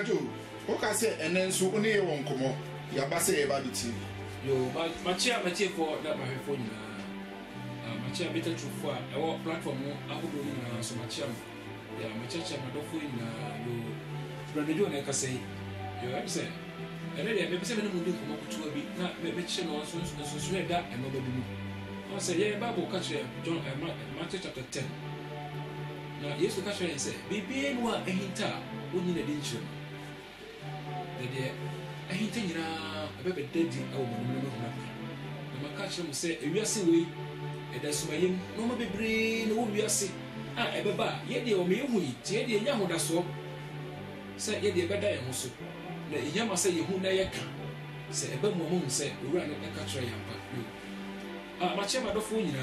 Ajo, okay, say, and then so only one come on. Yabase about the tea. Yo, Machia for that my phone. Machia better to for our platform. I would do so much. Yeah, Machacha, my dog in you. Brother John, I can say, you have said. And then maybe 7 moving from up to a bit, not maybe also swear that and nobody knew. I said, yeah, Bible catch John Matthew chapter 10. Now, yes, to catch and say, Baby, and what a hinter, wouldn't a dinner. A hinting a baby dead in our woman. The Macachum say, if you are seeing, and that's my young, no more brain, no, we are sick. Ah, Ebeba, yet the Omi, yet the young one so. Say, yet the better also. The Yama say, you who never can. Say, a moon say, we run a catcher yampa. Ah, my chairman of phone,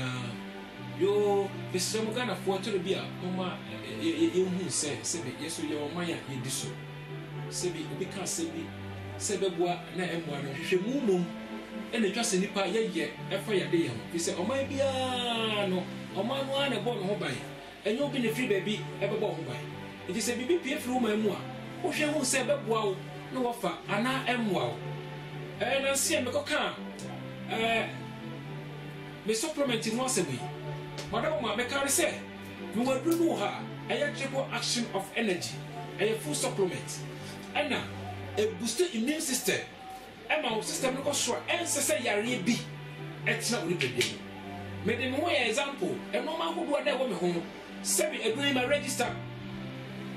yo, the Samogana for to the beer, Mama, you who say, Sebi, yes, your Maya, you do so. Sebi, we can't Sebi, Sebeboa, Naemwa, Shimumu, and the just in the pie, yet, a fire day. He said, oh, my piano, oh, my one, a born home by. And you'll be the free baby ever born by. It is a baby PF room and moi. Who shall say, but wow, no offer, and I am wow. And I see a coca. The supplementing once a week. Madame, my carry say, you will do her a triple action of energy, a full supplement. And now, a boosted immune system. And my system will show and say, Yari be. It's not with the made them way example, and no man who do that woman home. Sebi agree my register.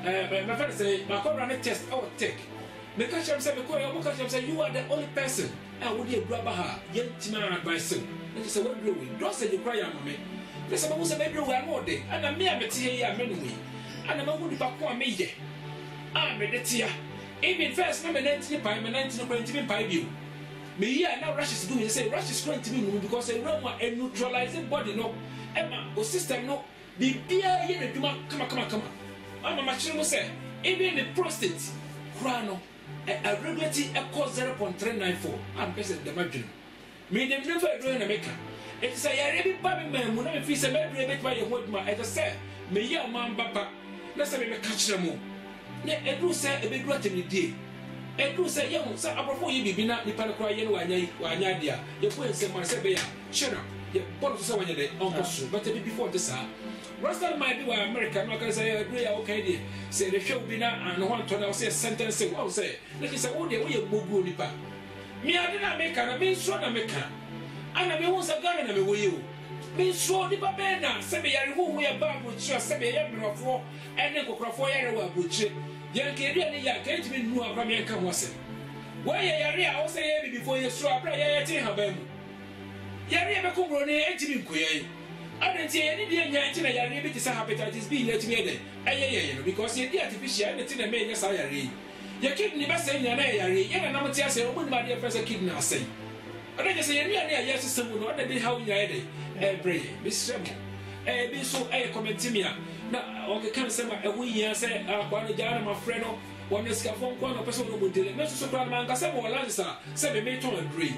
My friend say, my corona test I will take. Because I'm saying, because you are the only person. I would be grab her, young man advice. And she said, what do we? Don't say you cry, mammy. There's a most of everywhere more day, and I'm mere material memory. And I'm a good back one me. I'm a dear. Even first, number 19 by my 19 by you. Me here now Rush is doing say Rush is going to be because a Roma a neutralizing body no. Emma, o system no. Be beer here come on. I'm a machine say even the prostate crano a regularity equals 0.394. I'm guessing the margin. Me them never doing America. It's a every baby man when I feel some bit by your word my as I say me here man papa. Let's say me catch them. Ne edu say a big grudge in the day. And do say, young, sir, before you be not the Panacroy, wanya dear. Your point said, my say, shut up. Your bottle so when you're uncle, but before this, Rasta might be why America, not going to say, agree, okay, dear. Say the show be not, and one to now say a sentence, say, well, say, let me say, oh, dear, we are Mugu Nipa. Me, I did not make her, I mean, so I make her. And I mean, once a gun with you. Me, so the Babena, say, I remove me about with you, say, I am for, and then go for your butcher. Yankee, can't be new from your come. Why, Yaria, also before you saw a prayer, Yatim. Yaria Becumbrone, 18 quay. I didn't see any dear Yatin, Yaria, hepatitis B, let me add. Because you're the artificial, and the main as I read. Your kid never say Yari, and I'm not saying, oh, my dear first kid now say. I just say, yes, someone, what did how you had it, pray, Miss Sherman. Be so a comment to me. Now, okay, can say a wee say, one of my friend, one is one person who would deliver so grand man, Cassamo Lanza, say, me to agree.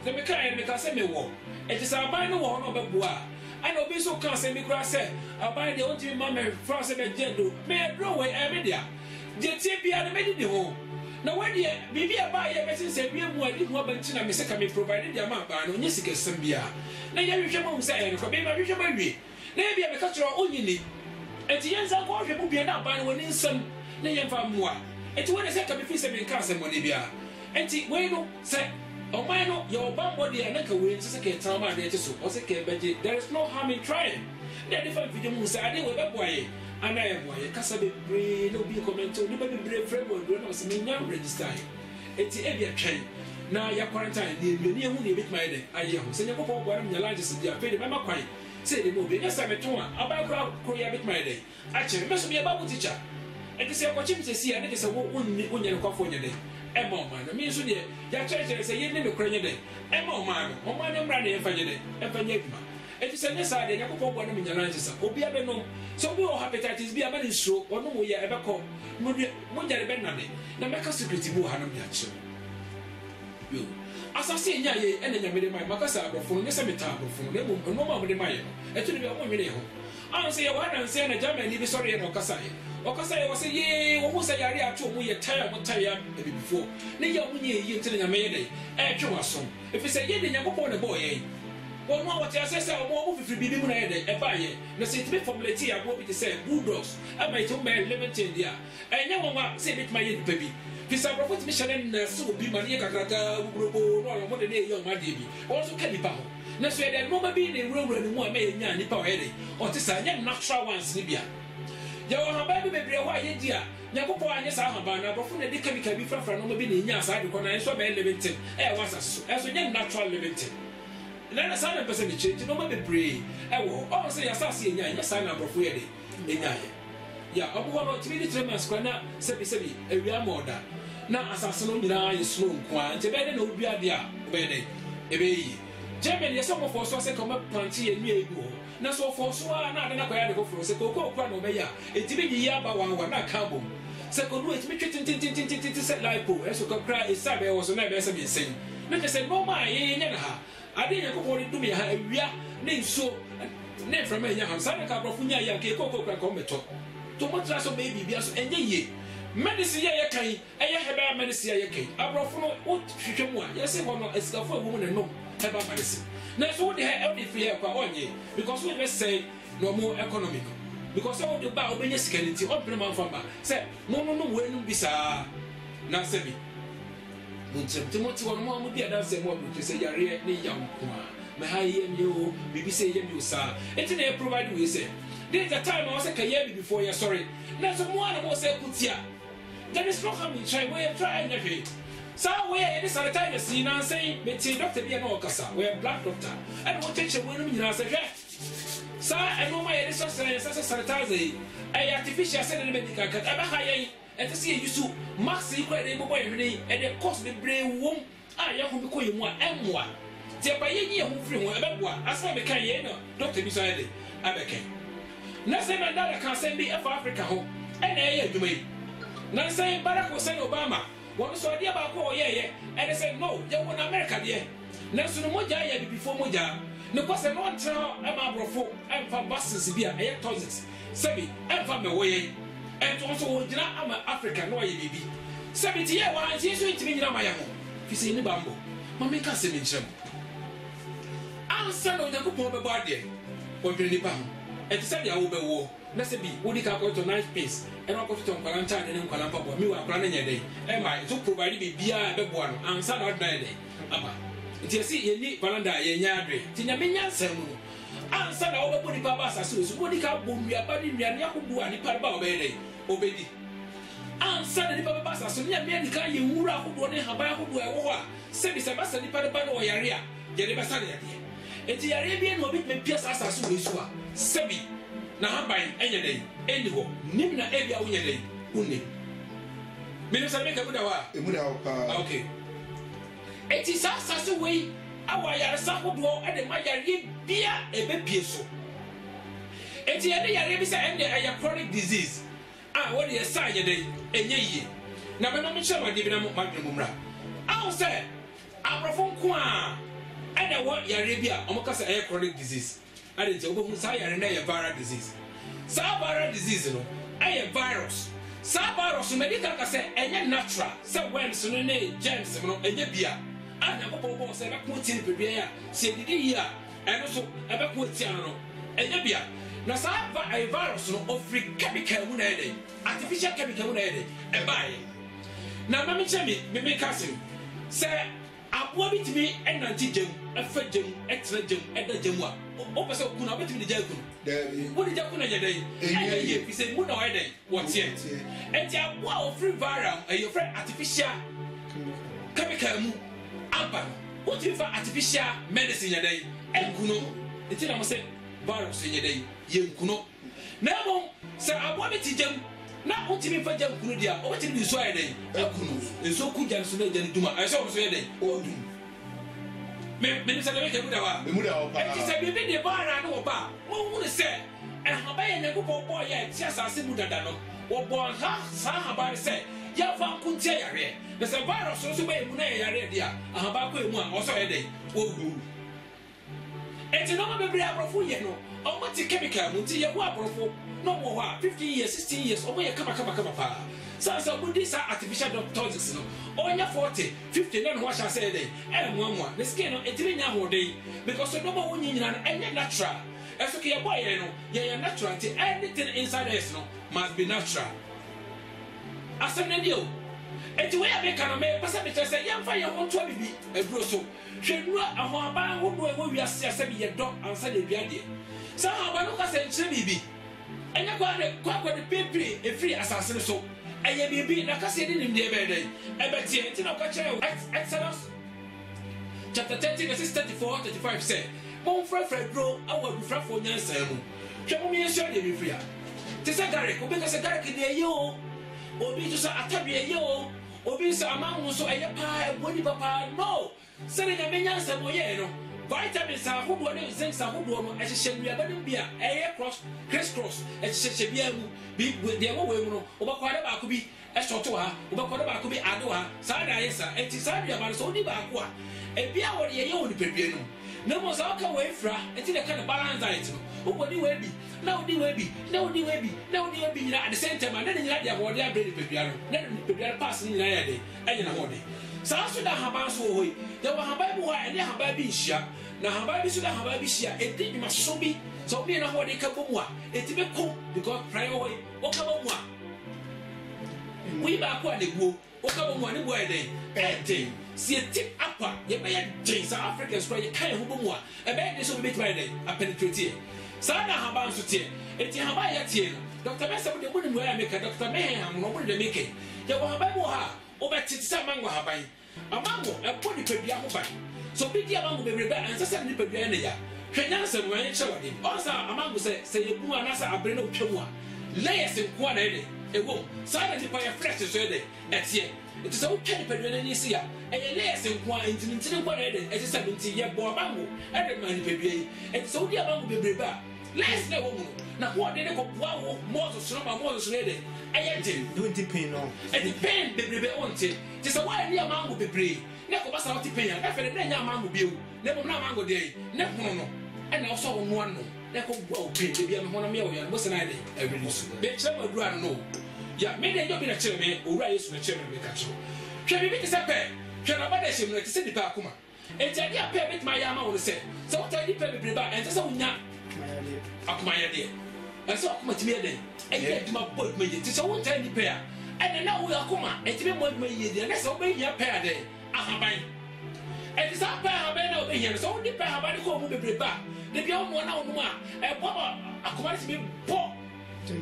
The mechanic make us say me war. It is our buying one of a bois. I know be so can't say me grass, I buy the old mamma, France and Gendo, may I draw away every day. The TP are the the home. Now, when you be a buyer, message said, we are more than one bench and Mr. Cammy provided the amount by no Nisica Sambia. Now, you shall say, and for me, I wish I might be. Maybe I'm a cultural only. And the ends are going to be enough by one in some name for moi. And when I said to be feasting in Casa Monibia. And when say, oh, my no, your body and neck wins a trauma, there is no harm in trying. They are different videos, I did with a boy. And I am why a Casa be no be comment to nobody brave framework, do not see me now register. It's a train. Now you're quarantine, you near who you bit my day. I am saying, you go for one of your largest, you are paid by my quite. Say the movie, yes, I'm a tour, about crowd, Korea bit my day. Actually, must be a Bible teacher. And to say what you see, and it is a woman when you're for your day. Emma, man, I mean, so dear, your church say you never cry your day. Emma, man, oh, my name, Brandy, and Fayette, and Fayette. It is a necessary, and you go for one in your lands, or be a no. So we all have hepatitis, be a man in stroke, or no way ever call. When you're a benadi, the make a secret to Hanam Yacho. You, asase nya ye ene nya mede mai makasa abrofo ne se meta abrofo ne mo no ma mede mai no etu ne be mo nwene ho an se ye wa dan se na Germany bi sori ye no kasa ye o se ye wo mu se yare ato mu ye tire mo tire e before ne ya mu nye ye ntene nya me ye dai e twe waso if se ye de nya kopon ne boy ye wo no what ya say wo fifiri bibi mu na ye dai e ba ye na se tibe formulate ya go bi say bulldogs am I to me limited dia enya wo ma se bit my ye dipa bi Pisa prophet Michelin na so bi mani kakraka burobo no ala mo de ne ye ma de bi also ka nipa ho na so ye de no ma bi ne wura mu ama ye nya nipa ho ye de o te sa nya natural ones ni bia ya wo ha ba bi bebre ho aye di a nyakopo anya sa ha ba na prophet ne de chemical bi frafra no ma bi ne nya sa de ko na so ba elementin wasa so so nya natural elementin na sa na person ni change no ma bebre wo o se ya sa se nya sa na prophet ye de nya ye ya obuwa no timi di 3 months kwa na sebi ewia moda na asase no nyina ye slow nkwa nte be de na obi ade a be de ebe yi Germany yes mo for so se come plant ye nua egu na so for so na ade na kwa ya de ko for se ko kwa no be ya enti bi yi aba wa na ka bom se ko do enti twetwetwetwetwetwet se lipo eso ka kra isabe wo so na be se bi sen na ke se no ma ye nya na ha ade nya ko for du me ha ewia ne nso ne from nya ha sa na ka brofu nya ya ke ko kwa ko meto to mo tra so baby bia so enye ye medicine ye kan eye heba medicine ye kan abrofo no wo hwehwe mu a ye se ho no esikafo ewu ne no heba medicine na so wo de he e free kwa onye because we say no more economy no because so de ba obenye sikanity obere man famba say no we nu bisa na se bi munchem timoti wono mo bia da se mo bu se yare ne yam kwa me ha ye mi o bibi se ye mi o sa enti na provide we say there's a time I was like a year before you're sorry. Now someone was say kutia. There is no harm in trying. We are trying everything. So we are in this time you see now saying me doctor be no kasa. We are black doctor. And what teacher when you say sir I know my edison science as a sanitizer. I artificial said medical cut. Aba high and to see you so max equal able boy every and the cost the brain womb. Ah ya ko ko you want M1. Tie ba ye who free one aba as I be kan ye no doctor be so ade abeke. Na say na dada kan send be Africa ho e na ye adwuma yi na say Barack Hussein Obama won so ade ba ko ye and they say no you want America there na so no moja ye before moja ne ko say no ntra e ma brofo e fa buses bi a e toxics sebi e fa me wo ye e to so wo gina ama Africa no ye bibi sebi ti ye wa nti so ntimi nyina ma ye ho fi say ni bambo ma me ka se me nkyem ansa no yakopon be ba de o bi ni ba ho e ti say ya wo be wo na se bi wo di ka ko to nice place e no ko to nkwalanta de nkwalanta bo mi wa kwala na nyede e ma to provide be bia be bo no ansa na odna de aba nti esi ye ni valanda ye nya adwe ti nya me nya nsam no ansa na wo be bodi pa ba asase so bodi ka bo nua ba di nua ne akodu ani pa ba obe de obedi ansa na ni pa ba asase nya me ni ka ye wura akodu ne haba akodu e wo a se bi se ba se ni pa ba no yare a ye de ba sa de enti yare bi no bi me pia asase wo so a sebi na haban enye dai eni ho nim na ebia wo nye dai unni me se me ka buda wa emuda wa pa okay eti sase we awa yare sa hodo e de ma yare bia ebe pie so eti ene yare bi se ende a chronic disease what dey say nye dai enye yi na me no me chema de bi na ma mumra aw se abrofo nko a ene wo yare bia o mo ka se chronic disease I didn't say, oh, say, I know a viral disease. So, viral disease, no, a virus. So, virus, medical can say, and natural. So, when so name James, no, and ye beer. I never bought say, I put in the say, the year, and also a backward channel, and ye beer. Now, so, a virus, no, of free chemical money, artificial chemical money, and buy. Now, Mammy Jamie, me cousin, say, I want it to be an antigen, a fedgem, extra gem, and the gemwa. Opa so kuna beti mi jaku. Wo di jaku na yedai. Ye fi say mu na yedai. What yet? Enti a free viral and your friend artificial chemical mu aba. What you for artificial medicine yedai? Enkuno. Enti na mo say virus yedai. Ye enkuno. Na mo say abo beti jam na utimi fa jam kuno dia. O beti bi so yedai. Enkuno. Enso ku jam so na jani duma. I so yedai. O dum. Me say make emuda wa pa e ti say bi de bara no ba mo hu se e ha ba ye ne ko boy ye ti asase mu dada no wo bo ha sa ha ba se ya fa kuntia yare na se virus so be mu na yare dia ahaba ko emu a oso ye dey wo gu enti no ma bebre abrofo ye no o mo ti chemical mu ti ye wo abrofo no mo ha 15 years 16 years o mo ye kama pa so bu this artificial toxins no onya 40 50 na no sha say dey mo the skin no etimi nya ho dey because no mo wonyi nyina no enye natural eso ke ye boy ye no ye natural till anything inside us no must be natural asem na dio enti we abeka no me pasa me say ye mfa ye ho to bibi eduro so hwenu aho aba ho do e wo wiase asem ye do ansa na biade sa aba no ka se nche bibi enya kwa de pepe e free asase so eye bibi na ka se di nim de be dey e be tie enti na ka chere Exodus chapter 30 verse 34 35 say mon frefre dro awu frefo nyansa mu hwe mo me sure de bi free a te se gare ko be ka se gare ke de ye o obi to sa atabi ye o obi sa amanwo so eye pa boni papa no se ne me nyansa mo ye no vitamins a hodo ne zinc a hodo no ehye nuaba ne bia eye cross ehye bia mu bi de wo we mu no obakwade ba ko bi esoto ha obakwade ba ko bi ado ha sa da yesa enti sa bia ba so ni ba ko a e bia wo de ye wo ni pedue no na mo sa ka we fra enti de ka balance diet no obodi we bi na odi we bi na odi we bi na odi we bi nyina at the same time na nyina dia wo de abre ni pedua no na ni pedua pass ni nyina ya de enye na ho de sa so da haba so hoi de wa haba bu ha ene haba bi hia na haba bi so da haba bi hia e di ma so bi so bi na ho de ka bomu a e ti be kom because prior hoi o ka bomu a we ba ko de guo o ka bomu a ne bo e de e de si e tip apa ye be ye de South Africans pro ye kan ho bomu a e be de so be try de a penetrate sa na haba so tie e ti haba ya tie no Dr. Mesa bo de mo ni mo ya make Dr. Mehem no mo de make ye wo haba bo ha obetitisa mango haban amango epodi pedua ho ban so bi dia mango bebrebe ansesa ni pedua ne ya hwenya nsem wan chewade onsa amango se yebu anasa abre na otwemu a layers nko na ede ewo sada ni pa ya fresh so ede etie it is o twa ni pedua ne ni sia eye layers nko a ntini nko na ede etisa binti ye bo amango ede ma ni pedua yi etisa o dia mango bebrebe a layers na wo mu na ho de ne ko boa wo mozo so ede eye dem do depend no it depend bebrebe onte ti se wa ni amango bebre ne ko basa oti penya na fere na nya amango biu ne bom na amango de ne hono no e na so wo no ano ne ko gwa o pe de bia me hono me o ya mo se na de e really so be chere ma dura no ya me de yo bi na chere me owura Yesu na chere me ka chere hwe bi ti se pe hwe na ba de hye me ti se di pa akoma e ti ade ape bit ma ya ma wo se so what ade pe bebre ba en se wo nya akoma ya de en so akoma ti me de e get ma boy me ti se wo ntani pe a ene na wo akoma e ti me mo me ye de na se wo be hia pe ade ahaban e ti sa pe ahaban na wo be hia so wo di pe ahaban ko mo bebre ba de bia wo mo na wo mo a e bo akoma ti me bo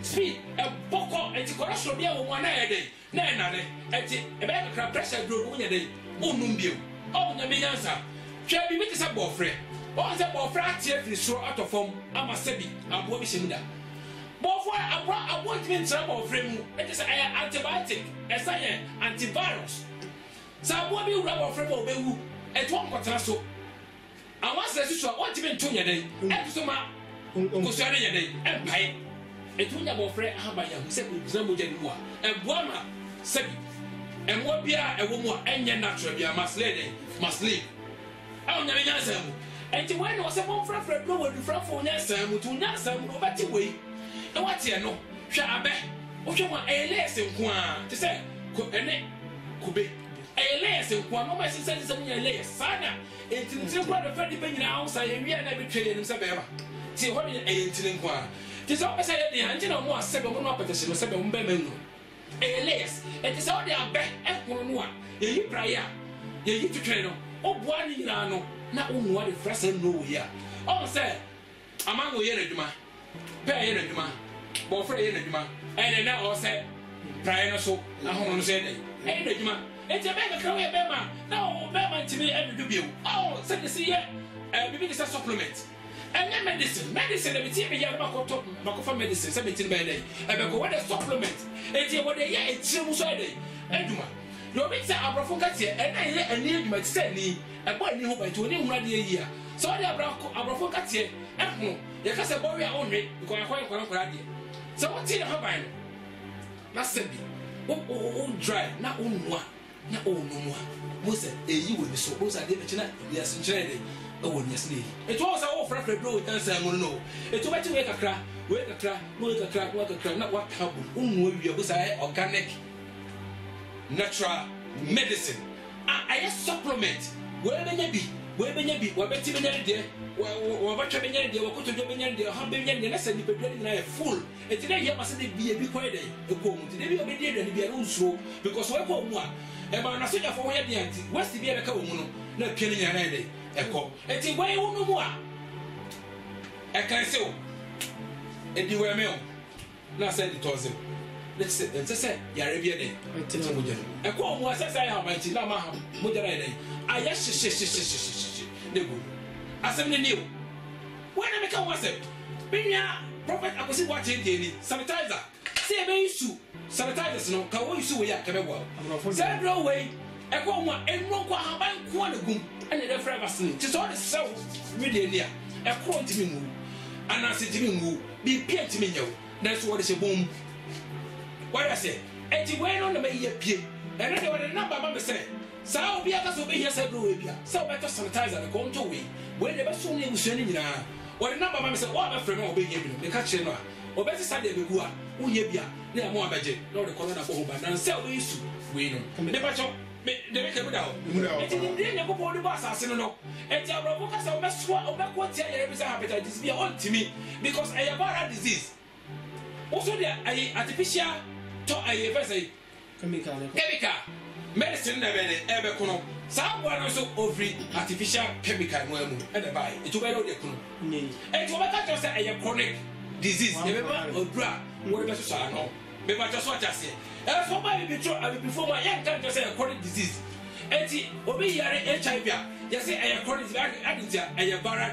speed e boko e ti kora so bia wo mo na ye de na e na de e ti e be ka pressure grow wo nya de wo num bio o nya me yansa hwe bi ti sa bo frɛ o se bo frɛ atie firi soro atofom ama sebi abo bi shemda before appointment trouble frame it is antibiotic antivirus so what be rubber frame obewu e to nkwata so awon se so what even to yeden e so ma ko so ade yeden e pai e to nya bo frame abaya hu se ko gina mo jeni mu a e boa ma sebi e mo bia e wo mu a enye natural bia must live awon nya nya sam e ti when was a bon frame no wo du frame nya sam to nya sam no beti we e watie no hwe abe wo hwe mo eles nko a te se ko ene kube eles nko a no ma se nya eles sana entintin kwa da fa di banyina awsa ye wi na bi twele nim se beba ti ho ni entin nko a ti se o pese ye de anje na mo asebe mo no apetese no sebe mo be menu eles ti se o de abe e kono no a ye yi praia ye yi twele no o boa ni nyina no na o no de frasa no wo ya o se amango ye na dwuma pe ye na dwuma bo fra ye na dwuma ene na o se praia no so ahono no se de e na dwuma enti be ka krawo ye be ma na o be ma ntimi edudu bio oh se de se ye bibi de supplement enye medicine e biti be ya makofa medicine se biti be dey e be ko what supplement enti what dey ye etire mu so dey eduma no be say abrofo ka tie e na ye ani eduma ti se ni e bo ani ho ba ti oni hu ade yi a so dey abrofo ka tie e hu ye ka se bo wi a onwe because akwa ade so what tie ha ban na se bi dry na onwa na onumwa mo se eyi wo ni so o sa de be china yes nchire de e wo ni asne e to sa o frafra bro tan sa mo no e to ba ti we kakra na wa kabu onwo wi o sa organic natural medicine a supplement we benya bi wa beti benya de wa ba twa benya de wa koto de benya de ha benya de na sa ni pedua ni na e full e ti na ye ma se de bi bi kwai de e ko mu ti de bi o be de de bi e nso because we ko mu a e ba na so ja fo we de anti west bi e be ka wo mu no na pie ni nya na de e ko e ti we wo no mu a e kan se o e di we me o na se di tozim let's say yare bi de ti mo je e ko mu a se sai ha ba ti na ma ha mo je na de aya shi ne go asem ne new when I make a WhatsApp binya prophet akosi watch dey ni sanitizer say be issue sanitizers no ka wo issue we ya ka be bo say bro we e ko mo enro ko aban ko na gum ene dey free vaccine ti so the sell media ni e ko ntimi mu ana se timi mu bi pie ntimi nyawo na so wo de se bom what I say enti we no na me ye pie ene dey wo the number ba me say sa obi aka so be here say bro we bia sa obi to sanitizer the go nto we de be so ne emusu ni nyina wo de number ma me say wo ba frɛ me obi ye bi no me ka kire no a obi se sa de be gu a wo ye bia na mo abeje na de corona ko ho ba na say we isu we no me ba cho me de be ke buda ho eti ni de nya popo de ba asase no no eti abro ka say o be so o be ko tia ye be say hepatitis B on timi because a viral disease also there artificial to a say chemical medicine na be ebe kuno sa gwa no so ovary artificial chemical mo amu e dey buy it over no dey kuno e to be ka just say a chronic disease e be ba odra wo be so no be ba just what say e so ba be before my young can just say a chronic disease enti obi yare HIV a you say a chronic adentia a viral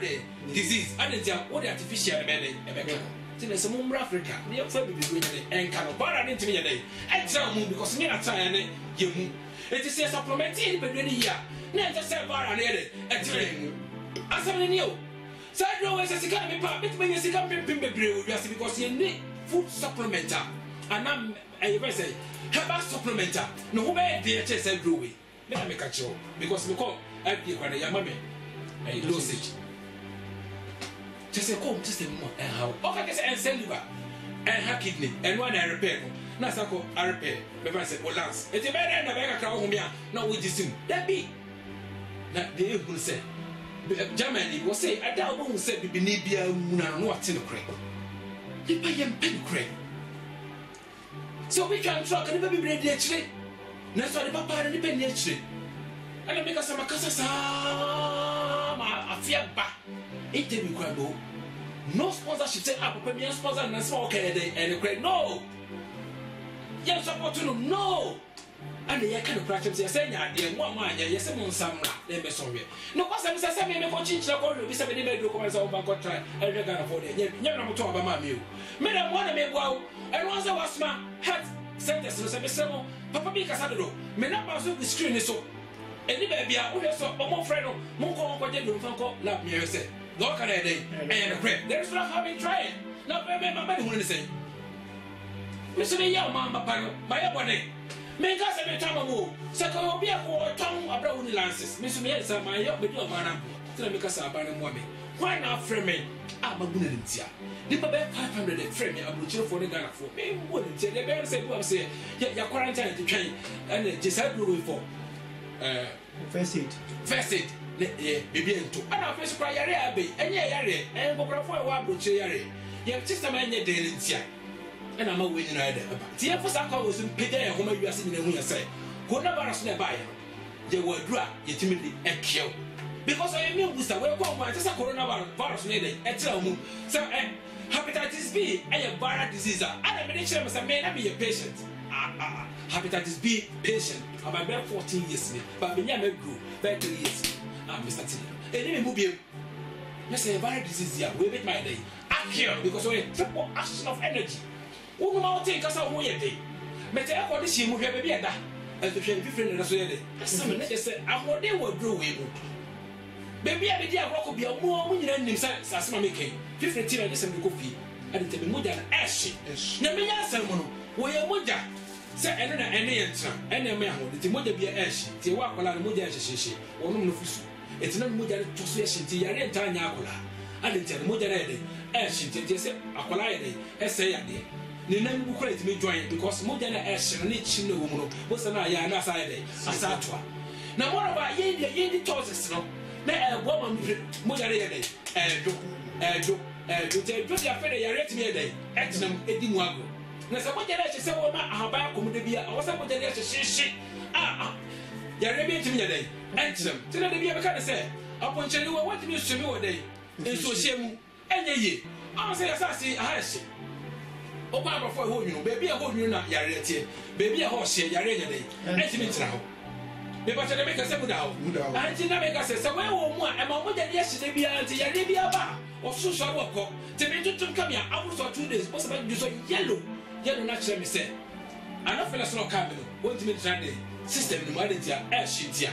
disease adentia what the artificial be dey tin se mo mbra Africa ne fa bi bi enka no bara ne ntimi yede e tira mu because me na tan ne ye mu it is a supplement in the year. Never say bar and edit a train. As I'm in you. So I know as a second part, but when you see come because you need food supplementer. And I'm a say, have a supplementer. No way, dear chess and brewery. Let me catch you because we call empty when I am mammy. A dosage. Just a comb to say more and how. Okay, and send you and her kidney and one I repair. Na sako RP me ba say balance e ti be na be ka kra ho mia na wo jisim da bi na de ehun say Germany wo say ada wo hu say bibini bia mu na no ate no kre di pa yem pen kre so we can truck ni be bre de chire na so de papa ni pen ni chire ana me ka sama kasa sa ma afia ba e te bi kwa bo no sponsorship say papa me sponsor na so okay de and kre no yes support no and the kind of practice say nya de mo anya yes mo nsamra dem be sonwe no kwasa me say me ko chinchira ko bi say me be do ko say over ko try e de Ghana for de nya na mo to aba ma me o me na mo na me gwa o e no say wasma health centers no say me say mo papa bi kasa do me na ba so the screen so eni ba bia wo so mo friend no mo ko je do fan ko lab me say go can e dey and the crap there is not having trying na be mama ni hu ni say Mr. Young Mamba Pano, my abode. Make us a tamamo, Sako be a tongue of brown lances. Mr. Yes, my young video man, tell me Casa Banam woman. Why not frame me? I'm a Bunancia. The Babette 500 frame me, I will chill for the Ghana for me. Wouldn't say the bear said, well, say, your quarantine to train and just had blue for first aid. Baby, and I first cry a baby, and yare, and go for a while, but yare. Your sister man, your daily. And I'm a winning rider. The Afosaka was in Pede, whom you are sitting in the say, could never ask nearby. They were dry, yet timidly and kill. Because I knew Mr. Welcome, just a coronavirus lady, and tell me, so hepatitis B, a viral disease. I am a man, I be a patient. Hepatitis B patient. I'm about 14 years, but when I grew 30 years. Mr. T. And then move you. Let's say a viral disease, we make my day. I kill because we're triple action of energy. Who will take us out way a day? But I want to see more baby at that. As the different as we said, I want they were growing. Baby, I did a rock be a more winning than himself as my making. 15 and listen to coffee. And it be more than ashy. Namia Salmon, we are more than sɛ ɛno na ɛne yɛ ntra ɛne ɛmɛ ahode nti mogya bi ɛhye nti ɛwɔ akwadaa no mogya ɛhyehyehye wɔnom no fusu ɛti na no mogya no to so ɛhye nti yare ntaa nyɛ akwadaa ade nti no mogya no ɛde ɛhye nti sɛ akwadaa yɛ de ɛsɛ yadeɛ ne nan bu kora ɛtumi join because mogya no ɛhye no ne kyim no wɔ mu no bosa no ayɛ na asa yɛ de asa atoa na mɔrɔba yɛndi tɔɔses no na ɛboa ma mogya no yɛ de ɛdwo nti ɛdwo de afɛ de yare ɛtumi yɛ de ɛtenam ɛdi mu agro na sɛ mogya no ɛhye sɛ wɔma ahaban akɔmɔda bi a ɔwɔ sɛ mogya no ɛhye hyehye yare bi ɛtumi yɛ de ɛtenam nti na de bi yɛbɛka ne sɛ apɔnkyɛni wɔ wɔtumi sumi wɔ de nsuohyɛ mu ɛnyɛ yie ɔwɔ sɛ yɛsase aha ɛhye ɔkɔ aborɔfo ɛhɔ nwunu baabi a ɛhɔ nwunu na yare ɛteɛ baabi a ɛhɔ hyɛ yare ɛnyɛ de ɛtumi ntena hɔ bɛbɛkyɛ dɛ meka sɛ muda hɔ anti na meka sɛ sɛ wɔyɛ mu a ɛma mogya de ɛhye de biara nti yare bi aba ɔsoso a wɔkɔ nti mentotom ka me a aworosɔ 2 days bɔsɛ bɛdwo sɛ yellow no akyerɛ me sɛ anafɛlɛ so na ɔka me no wɔntumi ntena de system no mu ade nti a ɛhye nti a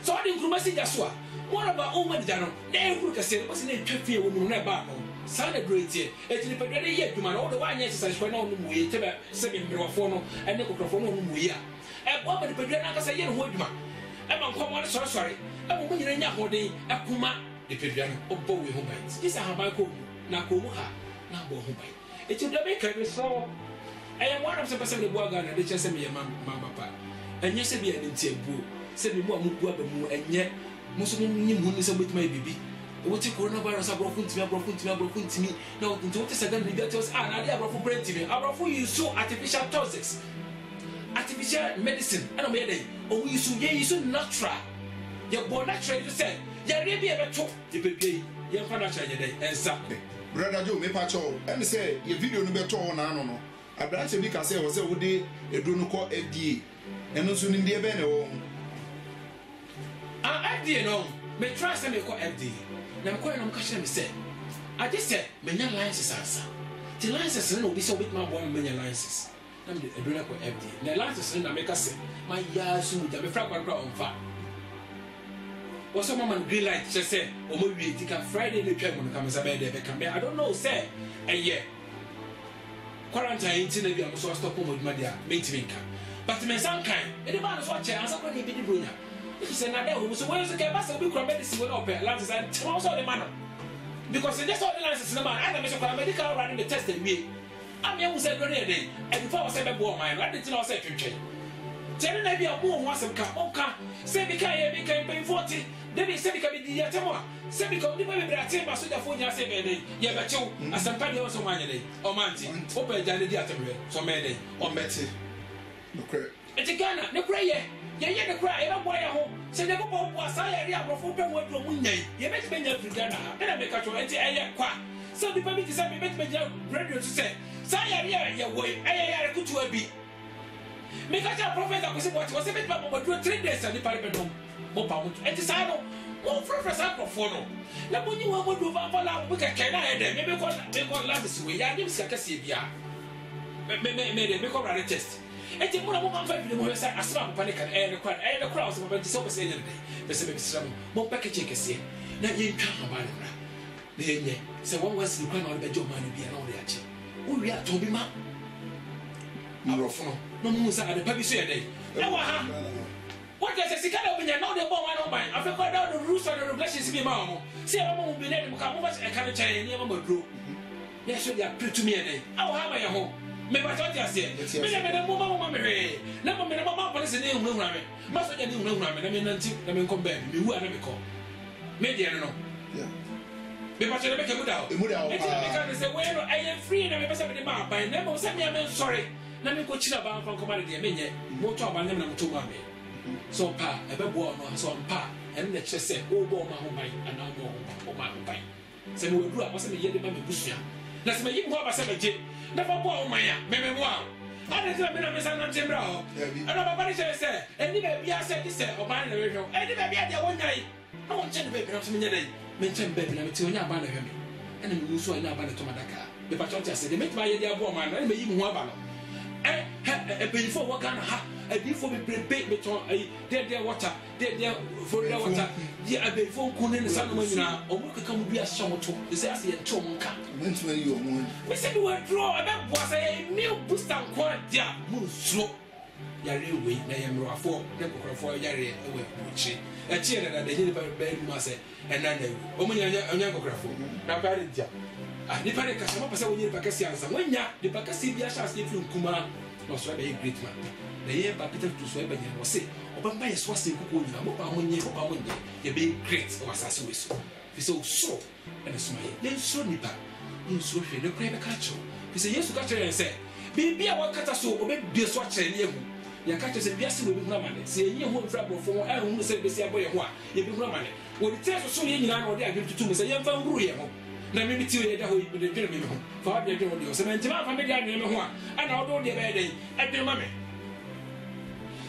sɛ ɔde nkuruma si gya so a wɔreba ɔma digya no na ɛhuru kɛseɛ no wɔsɛ na ɛtwa fie wɔ mu no na ɛbaa no saa na duro etie eti nipadua ne yɛ adwuma na wɔde wɔanyɛ exercise kwan na ɔno mu yie tɛbɛ sɛ mmerɛwafoɔ no ɛne kokorɔfoɔ no ɔno mu yie a ɛboa ma nipadua no ankasa yɛ ne ho adwuma ɛma nkɔmmɔ no sɔresɔre ɛma mo nyina nya ahoɔden ɛkoma nipadua no ɔbɔ wei ho ban gye sɛ ahaban kɔ mu na kɔ mu ha na abɔ ho ban eti da meka ne sɛ ɛyɛ mo anam sɛ pɛ sɛ mede boa Ghana de kyerɛ sɛ meyɛ mama pa ɛnyɛ sɛ bi ɛne nti abuo sɛ me mu a mobu aba mu ɛnyɛ mo so monim ho ne sɛ mobɛtumi ayɛ biribi wɔte coronavirus aborɔfo ntimi na nti wɔte sɛ Ghana biribi atɛ sɛ na ade aborɔfo brɛ ntimi aborɔfo use artificial toxics artificial medicine ɛna ɔmɛyɛ dɛn ɔmo use natural yɛbɔ natural to sɛ yɛre bi yɛbɛto yɛpɛpie yi yɛmfa natural yɛ dɛn ɛnsa brother Joe mepa kyɛw ɛne sɛ yɛ video no bɛtɔ hɔ naano no aberanteɛ bi ka sɛ ɛwɔ sɛ wode aduro no kɔ FDA ɛno nso ne ndeɛ bɛn na ɛwɔ ho FDA no metra sɛ mekɔ FDA na mekɔ yɛ na mka kyerɛ me sɛ agye sɛ menya licenses ansa nti licenses no na obi sɛ wobɛtumi aboa me menya licenses na mede aduro no kɔ FDA na licenses no na meka sɛ mayɛ so mu gya mefra kwankora ɔmfa wɔsɛ mama no green light kyerɛ sɛ ɔma wie nti ka Friday no twa mu no ka me sɛ bɛyɛ dɛ bɛka me I don't know sɛ ɛyɛ quarantine nti na bi a mo so stop mo adwuma de a mentimi nka but me nsa nkan ɛde ba no so akyɛ ansa kɔ ne bi de bronya if you say na there so when you get back we can medicine when open license and also the man because just all the license no man I say medical running the test and we am you say go there and before I say be boy man I didn't know say twetwe tell na bia mo ho asem ka onka say be kan pay 40 Debbie say be be dia temo say be be brate ba so da fo nya say be dey ye be chew asempa de so man dey o manti open jale dia temre so me dey o meti no kre eti Ghana ne kra ye yɛyɛ ne kora ɛbɛbɔ yɛ ho sɛ ne bɔbɔ bo asa yɛ ri aborɔfo pɛ mu aduro mu nyai yɛbɛtumi nya firi Ghana ha ɛna meka kyerɛ nti ɛyɛ kwa sɛ nipa bi te sɛ mebɛtumi nya radio to sɛ saa yɛre yɛ wɔ ɛyɛ yɛre kutuwa bi meka kyerɛ prophet akosi bɔte wɔ sɛ bɛtumi abɔ aduro 3 days a nipa rebɛdɔm mopa mo ɛnti saa no wɔmfrɛfrɛ saa aborɔfoɔ no na monyi wɔ mɔduro famfa la mo kɛkɛ na ayɛ dɛ mekɔ labis wei yɛanem sika kɛseɛ bia mekɔ brade test eti mo na mo manfa bi mo hwesa asra papa ne kan ne kora o se papa ti so pese nyere dai be se be bisra mo peke kese na ye ntwa haba ne kora na ye nye se won wasi kora na o be jo man bi na o de ache o wi ato bi ma arofo no mo musa ade pa bi so ye dai na wa ha what does sika na obinya na o de bo wa no ban afa kwa da the rules and regulations bi ma mo se e mo bi ne mo ka mo ba e ka ne chan ne ma maduro ya so dia pretu me dai awo ha ma ye ho me ba tɔte ase me na me mama me hwe na me na mama police ne hunahuna me ma so ja ne hunahuna me na me nanti na me nkom ba me wu ana me kɔ me de no me ba tɔte me ka muda o e ti na me ka se we no I am free na me pesa me de ma ban na mo se me am sorry na me ko chira ba fa nkoma de me nye mo to aba nyam na mo to ma me so pa e be bo no so pa en na kyerɛ sɛ o bo ma ho ban ana mo ma ho ban se me wadu a mo se me ye de ma me busua na se me yi mo aba se me je never boy on my meme boy. I didn't mean I'm saying nothing, bro. And I'm about to say, and you may be a set, or buying the radio, and you may be at the one night. I want to baby, I'm saying, mention baby, I'm telling you about him. And then you saw in about the Tomadaka. The Patrona said, they make my idea of woman, and may even one bottle. And before what kind of ha, and before we bake between a dead water, dead for the water. Yeah, before Kunin and San or what could come be a show to the Sassy and Tomonka. When's when you we said we were draw about was a meal boost and quite yeah, move slow. yare we na yemrofo na kokrofo yare ewe buchi echi na da nyine ba mu ase ena na wu onya kokrofo na ba dia ni pare ka sama pasa wonyine pa kasi ansa wonya de pa kasi bia sha ase fi nkuma no so be great man na ye ba Peter to so be nya no se obamba ye so ase kuko nyina mo ba monye ye be great o asase we so fi so and so ye so ni ba in so hwe ne kra be ka cho fi se Yesu ka chere se bibia wakata so obedie so akere ne ehu ya ka chere se bia se we bi huna mane se enye ho mfra bofo ho a hu se be se aboye ho a ye bi huna mane wo di teso so ye nyina na ode agbe tutu se ye mfa nguru ye ho na me biti ye da ho ibi de dwene me ho fa de dwene ode o se mentima fa me dia ne me ho a ana ode ode be den adwene ma me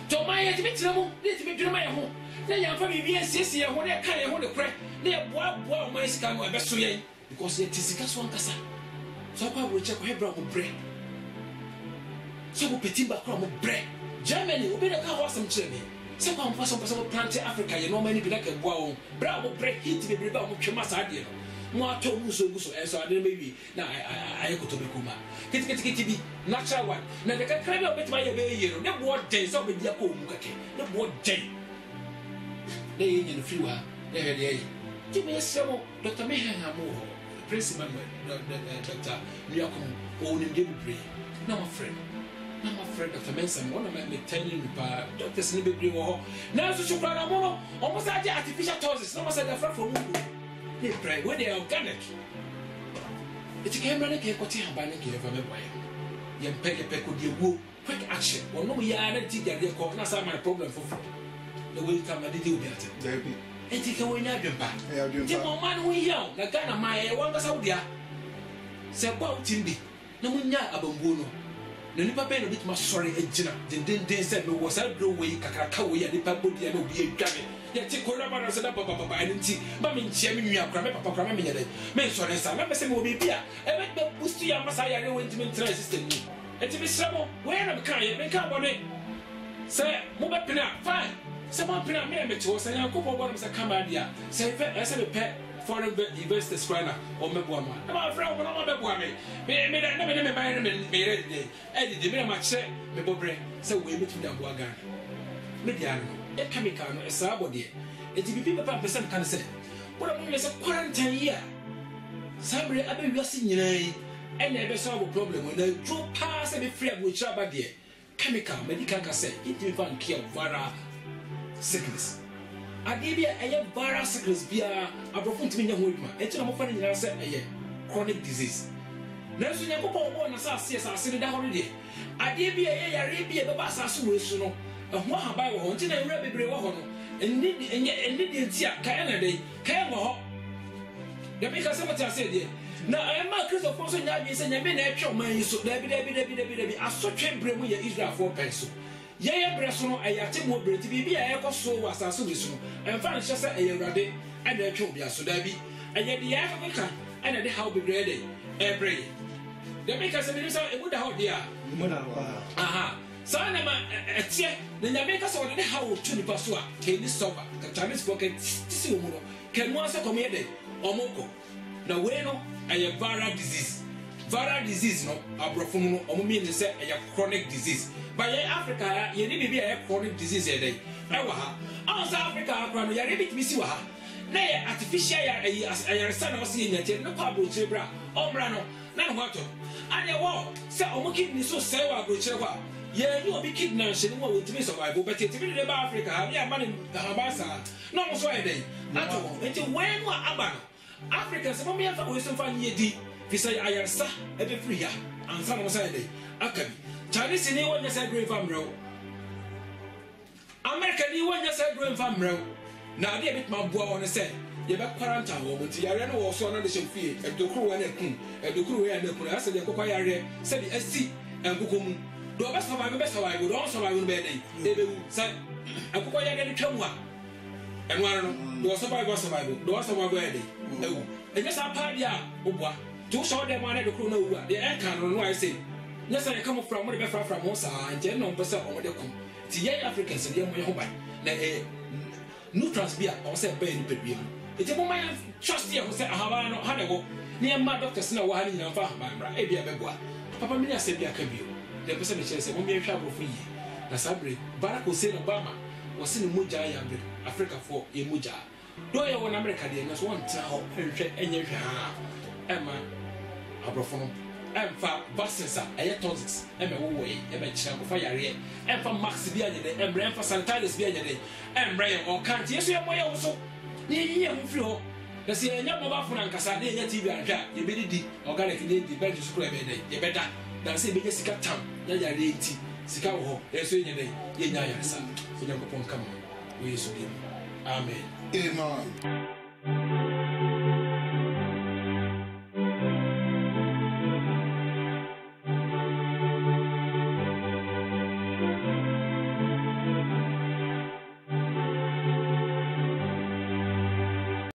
to ma ye tibi tira mo de tibi dwene ma ye ho na ya fa bibia siesie ho na ka ye ho de kre na ye boa o ma sika no be so ye because ye tisika so ankasa so kwa bro che ko hebra ko bre so go petimba kra mo bre Germany obi na ka ho asem kire me se kwa mfa so plant Africa ye no many bi na ka boa won bra mo bre hit be bre ba mo twema sa de no mo ato muso enso ade me wi na ayekoto be kuma kiti bi natural one na de ka kra bi obetima ye be ye no ne bo den so be dia ko mu kake ne bo den ne ye ni free wa ne he de ye ti me semo Dr. Mehan Amo principal Dr. Niakom o ni de bre na my friend Dr. Mensa one of my telling you pa Dr. Snibe bre wo na so chukra na mo no almost artificial toxins no say the friend for mu they pray when they are organic. It's a camera that can't have banning here from a way. Young Peggy Peco, dear woo, quick action, or no, we are not teaching their call, not my problem for the way come and do better. And take away now, your back. The man we young, the gun of my one was out there. Say, well, Timby, no one ya abambuno. No nipa beno bit ma sorry ejina den said no was a blow way kakaka we ya nipa body no be a gabe ya ti ko raba na sada papa nti ba me nchia me nua kra me papa kra me nyade me sorry sa me se mo bibia e be boost ya masa ya re went me trans system ni enti me sramo we na me kan ye me kan bone say mo be pina fine say mo pina me to say ya ko bo say kama dia say me pe foreign investors square or me boa ma na fra wo na ma be boa me na buy me ready e di me ma che me bobre say we meet me da boa gan me dia no e chemical no e sa body e di bibi papa person kan say what am say quarantine year sabre abe wiase nyinai e na e be solve problem na dro pass e be free abu chira ba de chemical medical can say it even can cure viral sickness adibia eye viral sickness bia abrofo ntimi nya ho eduma e na mo fa nyina se eye chronic disease na so nya kopo obo na sa ase da hore de adibia eye yare bia be ba asase wo esu no ho haba wo ho ntina ewura bebre wo ho no enni de ntia ka ena de ka en wo ho de be ka se mata ase de na ma Christ for so nya bi se nya me na etwe man yi so da bi asotwe bremu ya Israel for penso ye breso no ayate mo breti bibia ye koso wasase wesu no emfa nche se eyewrade ana etwe obi aso da bi aye de ya ka ana de how be ready every de make us be so e muda ho dia aha sa na ma etie na nya make us o de how to ni paso a ke ni soba ka Chinese pocket tisi wo no ke no ase come ye de omoko na we no aye viral disease no abrofo no omo mean say aye chronic disease. But Africa, you need to be a chronic disease a day. Also, Africa, you need to be seen. Nay, artificial, I son of seeing it, no pablo chebra, ombrano, none what. And your wall, say, oh, kidney so say, I will chewa. Yeah, you will be kidnapped, and what will be survival, but it's really about Africa, yeah, money, Habasa, no so a day. Not all, until when what about Africans, some of us wisdom find ye deep. If you say, I am sir, a bit free, and some of Sunday, Akabi. Chinese ni wanya say green farm row. America ni wanya say green farm row. Na dey bit ma boa won say ye be quarantine wo nti yare no wo so no de shefie e dokuru wa na kun e dokuru wa na kun ase de kokwa yare say the asi enkokomu do be survive do survive be dey e be wu say akokwa yare de twam a enware no do survive do survive be dey e wu e just pa dia obua to show them one dokuru na wu a de e kan no I say yes, I come from where from Mosa and General Person over the com. The young Africans and young Hobai. Nutrans beer or say Ben Pedro. It's a woman trust you who said, I have no Hannibal. Near my doctor's no one in a farm, Abia Bebois. Papa Mina said, I can be. The person says, I won't be a trouble for you. na sabre Barack Hussein Obama was in Muja Yambe Africa for a Muja do you want America there no one tell enye Emma abrofono emfa vaccines a toxics wo wo chira ko fire emfa max bi anye de emfa sanitizers bi anye de emre o kan tie so yemoye wo so ni yiye mu firi ho na se enya mo ba funa nkasa na enya TV ahwa ye be di organic na di bench so kura be de ye beta na se be sika tam ya ya renti sika wo ho ye so enya de ye nya ya sa so nyankopon kam wo yesu dem amen amen.